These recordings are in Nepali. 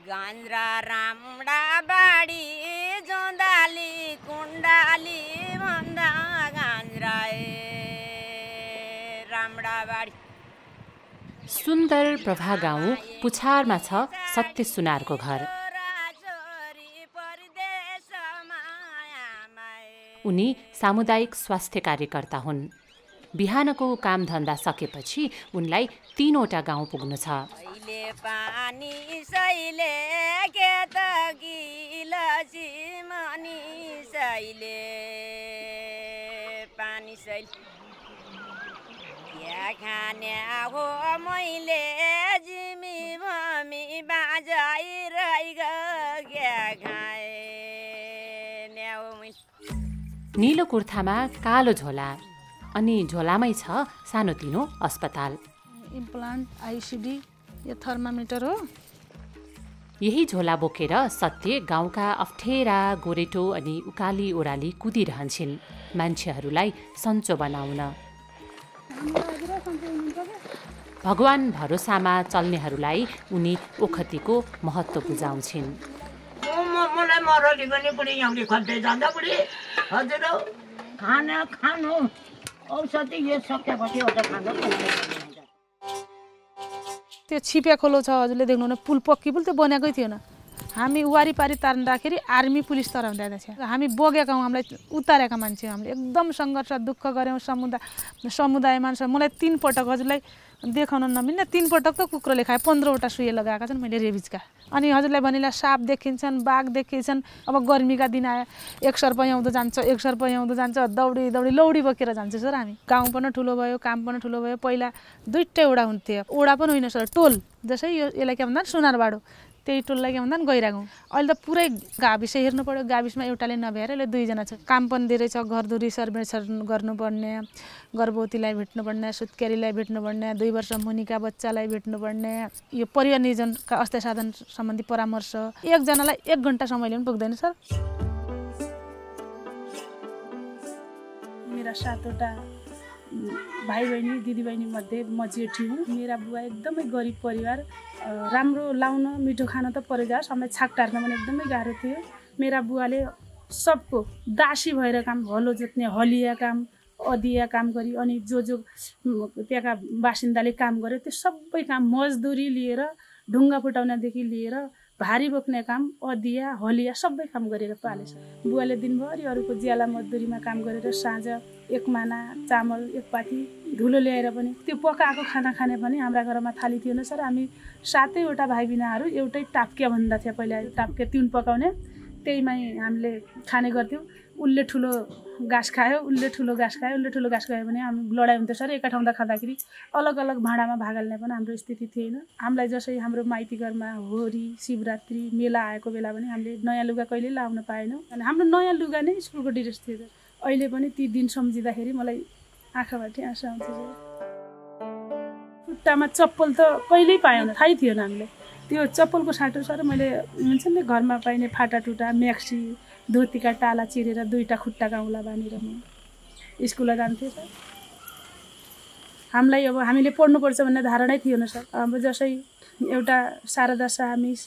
गान्द्रा रामडा बाडी जोंदाली कुण्डाली भन्दा गान्द्रा रामडा बाडी। सुन्दर प्रभा गाउँ पुछारमा छ सत्य सुनारको घर। उनी सामुदायिक स्वास्थ्य कार्यकर्ता हुन्। बिहानको कामधन्दा सकेपछि उनलाई 3वटा गाउँ पुग्नु छ। नीलो कुर्तामा कालो झोला अनि झोलामै छ सानोतिनो अस्पताल। इम्प्लान्ट, आइसिडी, यो थर्मामिटर हो। यही झोला बोकेर सत्य गाउँका अप्ठेरा गोरेटो अनि उकाली ओह्राली कुदिरहन्छन् मान्छेहरूलाई सन्चो बनाउन। भगवान भरोसामा चल्नेहरूलाई उनी ओखतीको महत्त्व बुझाउँछिन्। मलाई मरली पनि बुढी यहाँले खोज्दै जाँदा बुढी हजुर खाना खानु औषधि यो सकेपछि एउटा खाना त्यो छिप्या खोलो छ हजुरले देख्नुहुन्न पुल पक्की पुल त्यो बनाएकै थिएन। हामी वारिपारी तार्दाखेरि आर्मी पुलिस तराउँदै थियो। हामी बगेका हौँ, हामीलाई उतारेका मान्छे हामीले एकदम सङ्घर्ष दुःख गऱ्यौँ। समुदाय मान्छे मलाई 3 पटक हजुरलाई देखाउन नमिल्ने 3 पटक त कुकुरले खाए 15वटा सुई लगाएका छन् मैले रेबिजका। अनि हजुरलाई भनिला साप देखिन्छन्, बाघ देखिन्छन्। अब गर्मीका दिन आयो, एक सर्प आउँदो जान्छ, एक सर्प आउँदो जान्छ, दौडी दौडी लौडी बोकेर जान्छ सर हामी। गाउँ पनि ठुलो भयो, काम पनि ठुलो भयो। पहिला 2टा ओडा हुन्थ्यो, ओडा पनि होइन सर, टोल। जसै यसलाई के भन्दा सुनारबाडो, त्यही टोललाई के भन्दा गैरा गाउँ। अहिले त पुरै गाविस हेर्नु पर्यो। गाविसमा एउटाले नभ्याएर अहिले 2जना छ। काम पनि धेरै छ, घरधुरी सर्वेक्षण गर्नुपर्ने, गर्भवतीलाई भेट्नुपर्ने, सुत्केरीलाई भेट्नुपर्ने, 2 वर्ष मुनिका बच्चालाई भेट्नुपर्ने, यो परिवार नियोजनका अस्थायी साधन सम्बन्धी परामर्श। एकजनालाई 1 घण्टा समयले पनि पुग्दैन सर। मेरा 7वटा भाइ बहिनी दिदीबहिनी मध्ये म जेठी हुँ। मेरा बुवा एकदमै गरिब परिवार, राम्रो लाउन मिठो खान त परेजा समय छाक टार्न पनि एकदमै गाह्रो थियो। मेरा बुवाले सबको दासी भएर काम, हलो जोत्ने हलिया काम, अदिया काम गरी अनि जो त्यहाँका बासिन्दाले काम गर्यो त्यो सबै काम मजदुरी लिएर, ढुङ्गा फुटाउनदेखि लिएर भारी बोक्ने काम, अदिया हलिया सबै काम गरेर पालेछ। बुवाले दिनभरि अरूको ज्याला मजदुरीमा काम गरेर साँझ 1 माना चामल 1 पाथी धुलो ल्याएर पनि त्यो पकाएको खाना खाने पनि हाम्रा घरमा थाली थिएन सर। हामी 7वटा भाइ बिनाहरू एउटै टाप्के भन्दा थियो। पहिला टाप्के तिउन पकाउने, त्यहीमै हामीले खाने गर्थ्यौँ। उसले ठुलो घाँस खायो, उसले ठुलो घाँस खायो, उसले ठुलो घाँस खायो भने हामी लडाइँ हुन्थ्यो सर। एका ठाउँमा खाँदाखेरि अलग अलग भाँडामा भागाल्ने पनि हाम्रो स्थिति थिएन। हामीलाई जसै हाम्रो माइती घरमा होरी, शिवरात्रि, मेला आएको बेला पनि हामीले नयाँ लुगा कहिले लाउन पाएनौँ। अनि हाम्रो नयाँ लुगा नै स्कुलको ड्रेस थियो। अहिले पनि ती दिन सम्झिँदाखेरि मलाई आँखाबाट आँसु आउँछ सर। खुट्टामा चप्पल त कहिल्यै पाएन, थाहै थिएन हामीलाई। त्यो चप्पलको साटो सर मैले हुन्छ नि घरमा पाइने फाटाटुटा म्याक्सी धोतीका टाला चिरेर 2टा खुट्टाका औँला बाँधेर म स्कुल जान्थेँ सर। हामीलाई अब हामीले पढ्नुपर्छ भन्ने धारणै थिएन सर। अब जसै एउटा शारदा सामिस,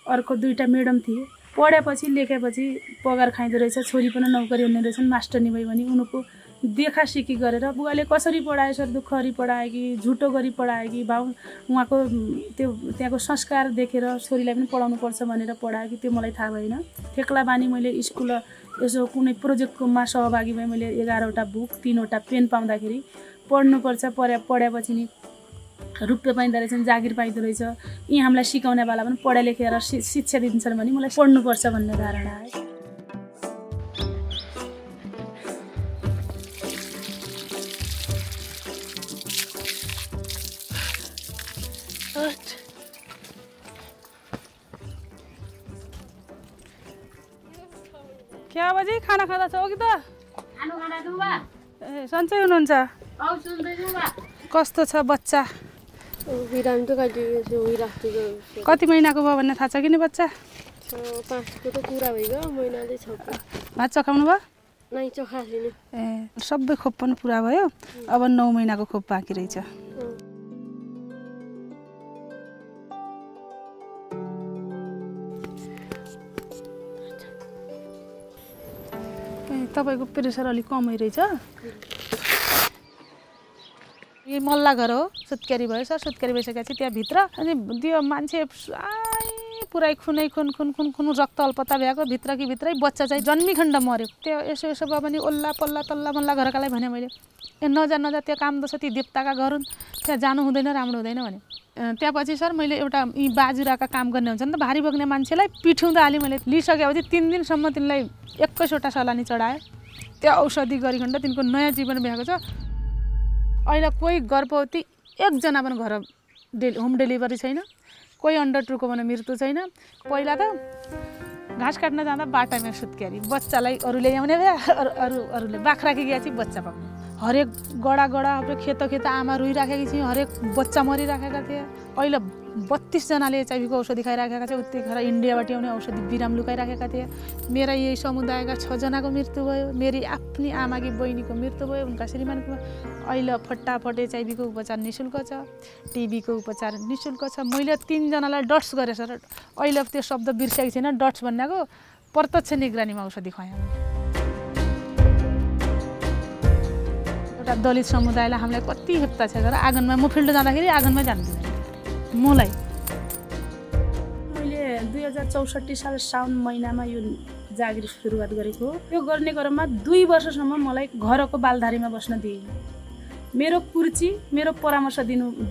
अर्को 2टा म्याडम थिए। पढेपछि लेखेपछि पगार खाइँदो रहेछ, छोरी पनि नौकरी हुने रहेछन्, मास्टरनी भयो भने उनको देखा सिकी गरेर बुवाले कसरी पढायो सर, दुःखरी पढायो कि झुटो गरी पढायो कि भाउ उहाँको त्यो त्यहाँको संस्कार देखेर छोरीलाई पनि पढाउनुपर्छ भनेर पढायो कि त्यो मलाई थाहा भएन। थेक्ला बानी मैले स्कुल यसो कुनै प्रोजेक्टकोमा सहभागी भएँ। मैले 11वटा बुक 3वटा पेन पाउँदाखेरि पढ्नुपर्छ, पढेपछि नि रुपियाँ पाइँदो रहेछन्, जागिर पाइँदो रहेछ, यी हामीलाई सिकाउनेवाला पनि पढा लेखेर शिक्षा दिन्छन् भने मलाई पढ्नुपर्छ भन्ने धारणा आयो। क्या बजी खाना खाँदा छ हो कि त? ए सन्चै हुनुहुन्छ? कस्तो छ बच्चा? कति महिनाको भयो भन्ने थाहा छ कि नि बच्चा? 5को त पुरा भइगयो, महिनाले 6 को। भात चखाउनु भयो? नै चखा छैन। ए सबै खोप पनि पुरा भयो, अब 9 महिनाको खोप बाँकी रहेछ। तपाईँको प्रेसर अलिक कमै रहेछ। यो मल्ला घर हो, सुत्केरी भयो सर। सुत्केरी भइसकेपछि त्यहाँभित्र अनि त्यो मान्छे पुरै खुनै खुन खुन खुन खुन रक्त अल्पता भएको भित्र कि भित्रै बच्चा चाहिँ जन्मीखण्ड मऱ्यो। त्यो यसो यसो भयो भने ओल्ला पल्ला तल्ला मल्ला घरकालाई भने मैले नजा नजा त्यो काम दो ती देवताका घर हुन्, त्यहाँ जानु हुँदैन, राम्रो हुँदैन भने। त्यहाँपछि सर मैले एउटा यी बाजुराका काम गर्ने हुन्छ नि त, भारी बोक्ने मान्छेलाई पिठ्याउँदा हालेँ मैले। लिइसकेपछि 3 दिनसम्म तिनलाई 21वटा सलानी चढाएँ। त्यो औषधि गरिकन तिनको नयाँ जीवन भएको छ। अहिले कोही गर्भवती एकजना पनि घर होम डेलिभरी छैन, कोही अन्डर 2को पनि मृत्यु छैन। पहिला त घाँस काट्न जाँदा बाटामा सुत्केरी, बच्चालाई अरूले ल्याउने भए, अरूले बाख्रा गएपछि बच्चा पाउने। हरेक गडा अब खेत आमा रोइराखेकी थिएँ, हरेक बच्चा मरिराखेका थिए। अहिले 32 जनाले एचआइभीको औषधि खाइराखेका थिए। उतिखेर इन्डियाबाट आउने औषधि बिराम लुकाइराखेका थिए। मेरा यही समुदायका 6 जनाको मृत्यु भयो। मेरी आफ्नी आमाकी बहिनीको मृत्यु भयो, उनका श्रीमानको। अहिले फटाफट एचआइभीको उपचार निःशुल्क छ, टिबीको उपचार निःशुल्क छ। मैले 3 जनालाई डट्स गरेँ सर। अहिले त्यो शब्द बिर्सेको छैन, डट्स भन्नेको प्रत्यक्ष निगरानीमा औषधि खुवाएँ। एउटा दलित समुदायलाई हामीलाई कति हेप्ता छ सर। आँगनमा म फिल्ड जाँदाखेरि आँगनमै जान्दिनँ मलाई। मैले 2064 साल साउन महिनामा यो जागिर सुरुवात गरेको। यो गर्ने क्रममा 2 वर्षसम्म मलाई घरको बालधारीमा बस्न दिए। मेरो कुर्ची, मेरो परामर्श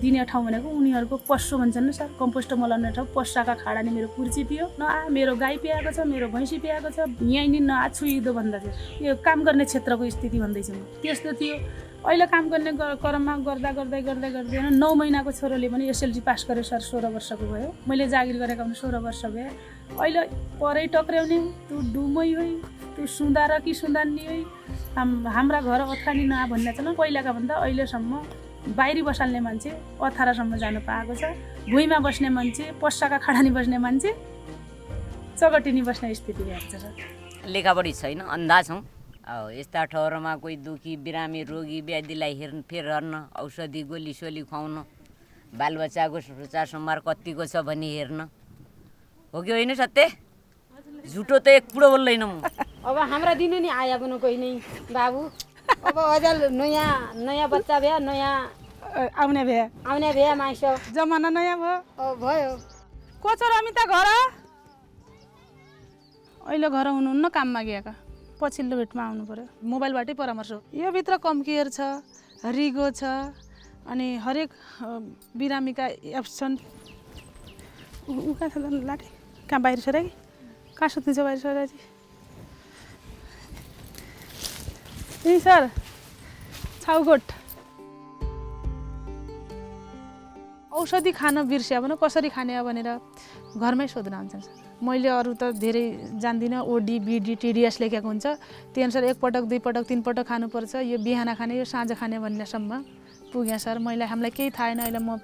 दिने ठाउँ भनेको उनीहरूको पशु भन्छन् नि सर, कम्पोस्ट मलाउने ठाउँ, पस्साका खाडा नि मेरो कुर्ची थियो। मेरो गाई पियाएको छ, मेरो भैँसी पियाएको छ, यहीँ नि नआछुइदो भन्दा थियो। यो काम गर्ने क्षेत्रको स्थिति भन्दैछु म। त्यस्तो थियो। अहिले काम गर्ने क्रममा गर्दै 9 महिनाको छोरोले पनि एसएलजी पास गरे सर। 16 वर्षको भयो। मैले जागिर गरेका पनि 16 वर्ष भयो। अहिले परै टक्र्याउने तँ डुमै होइ, तँ सुँदार कि सुँदान्नी होइ, हाम्रा घर अथानी नआ भन्ने छ न। पहिलाका भन्दा अहिलेसम्म बाहिरी बसाल्ने मान्छे 18सम्म जानु पाएको छ। भुइँमा बस्ने मान्छे, पस्साका खाडानी बस्ने मान्छे चगटिनी बस्ने स्थिति भएको छ सर। लेखापढी छैन, अन्धा छौँ। यस्ता ठाउँहरूमा कोही दुखी बिरामी रोगी व्याधिलाई हेर्न, औषधि गोली सोली खुवाउन, बालबच्चाको सुचार सम्हार कतिको छ भनी हेर्न हो कि होइन सत्य? झुटो त एक पुरो बोल्दैन म। अब हाम्रा दिनु नि आया पनि कोही नै बाबु। अब अझ नयाँ बच्चा भए, नयाँ आउने भए माइसो जमाना नयाँ भयो। को छ रमिता घर? अहिले घर हुनुहुन्न, काममा गएका। पछिल्लो भेटमा आउनु पर्यो। मोबाइलबाटै परामर्श हो। यो भित्र कम्केयर छ, रिगो छ, अनि हरेक बिरामीका एप्स छन्। कहाँ छ लाटे? कहाँ बाहिर छ र कि कहाँ सुत्नु छ बाहिर छ र? यही सर छाउकोट। औषधि खान बिर्स्या भने कसरी खाने हो भनेर घरमै सोध्न आउँछन् सर। मैले अरू त धेरै जान्दिनँ। ओडी बिडी टिडिएस लेखेको हुन्छ, त्यही अनुसार 1 पटक 2 पटक 3 पटक खानुपर्छ। यो बिहान खाने, यो साँझ खाने भन्नेसम्म पुगेँ सर। हामीलाई केही थाहा छैन। अहिले म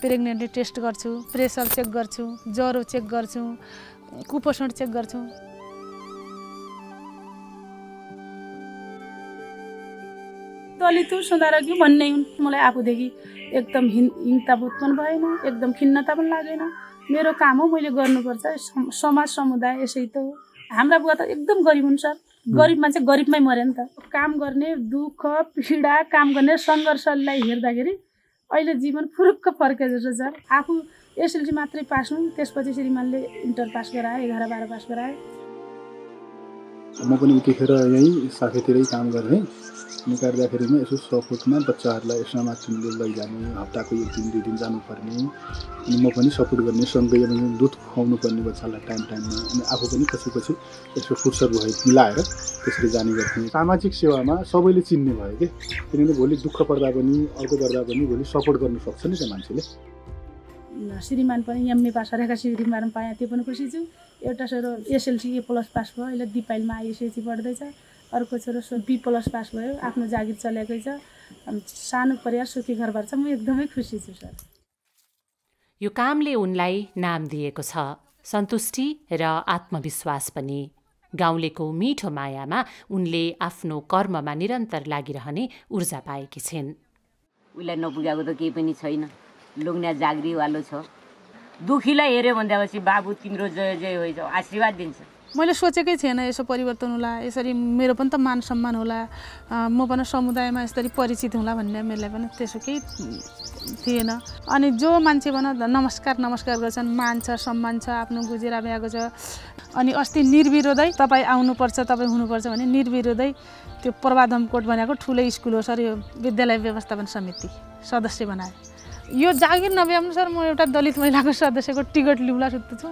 प्रेग्नेन्टली टेस्ट गर्छु, प्रेसर चेक गर्छु, ज्वरो चेक गर्छु, कुपोषण चेक गर्छु। दलित सुधार कि भन्ने मलाई आफूदेखि एकदम हिंताबोध पनि भएन, एकदम खिन्नता पनि लागेन। मेरो काम हो, मैले गर्नुपर्छ। समाज समुदाय यसै त हो। हाम्रा बुवा त एकदम गरिब हुन् सर। गरिब मान्छे गरिबमै मर्यो नि त। काम गर्ने दुःख पीडा, काम गर्ने सङ्घर्षलाई हेर्दाखेरि अहिले जीवन फुरुक्क फर्के जस्तो सर। आफू एसएलसी मात्रै पास हुँ, त्यसपछि श्रीमानले इन्टर पास गराए, 11-12 पास गराए। म पनि उतिखेर यहीँ साथीतिरै काम गरेँ। निकाल्दाखेरिमा यसो सपोर्टमा बच्चाहरूलाई यसमा माथिले लैजाने, हप्ताको 1 दिन 2 दिन जानुपर्ने, अनि म पनि सपोर्ट गर्ने, सँगै दुध खुवाउनु पर्ने बच्चालाई टाइममा, अनि आफू पनि पछि यसो फुर्सद भयो मिलाएर त्यसरी जाने गर्थेँ। सामाजिक सेवामा सबैले चिन्ने भयो कि, किनभने भोलि दुःख पर्दा पनि अर्को गर्दा पनि भोलि सपोर्ट गर्नु सक्छ नि त मान्छेले। श्रीमान पनि एमए पास गरेका श्रीमान पाएँ, त्यो पनि खुसी छु। एउटा छोरो एसएलसी A+ पास भयो, अहिले दिपाइलमा आइएसएसी पढ्दैछ। अर्को छोरो B+ पास भयो, आफ्नो जागिर चलेकै छ। सानो परिवार, सुखी घरबार छ। म एकदमै खुसी छु सर। यो कामले उनलाई नाम दिएको छ, सन्तुष्टि र आत्मविश्वास पनि। गाउँलेको मिठो मायामा उनले आफ्नो कर्ममा निरन्तर लागिरहने ऊर्जा पाएकी छिन्। उसलाई नपुगेको त केही पनि छैन। लोग्ने जागिरीवालो छ। दुखीलाई हेऱ्यो भनेपछि बाबु तिम्रो जय जय होइ, आशीर्वाद दिन्छ। मैले सोचेकै थिएन यसो परिवर्तन होला, यसरी मेरो पनि त मान सम्मान होला, म पनि समुदायमा यसरी परिचित होला भन्ने मेरो पनि त्यसो केही थिएन। अनि जो मान्छे भन नमस्कार गर्छन्, मान छ, सम्मान छ, आफ्नो गुजेरा भ्याएको छ। अनि अस्ति निर्विरोधै तपाईँ आउनुपर्छ, तपाईँ हुनुपर्छ भने निर्विरोधै त्यो प्रवाधमकोट भनेको ठुलै स्कुल हो सर, यो विद्यालय व्यवस्थापन समिति सदस्य बनायो। यो जागिर नभए सर म एउटा दलित महिलाको सदस्यको टिकट लिउँला सुत्छु।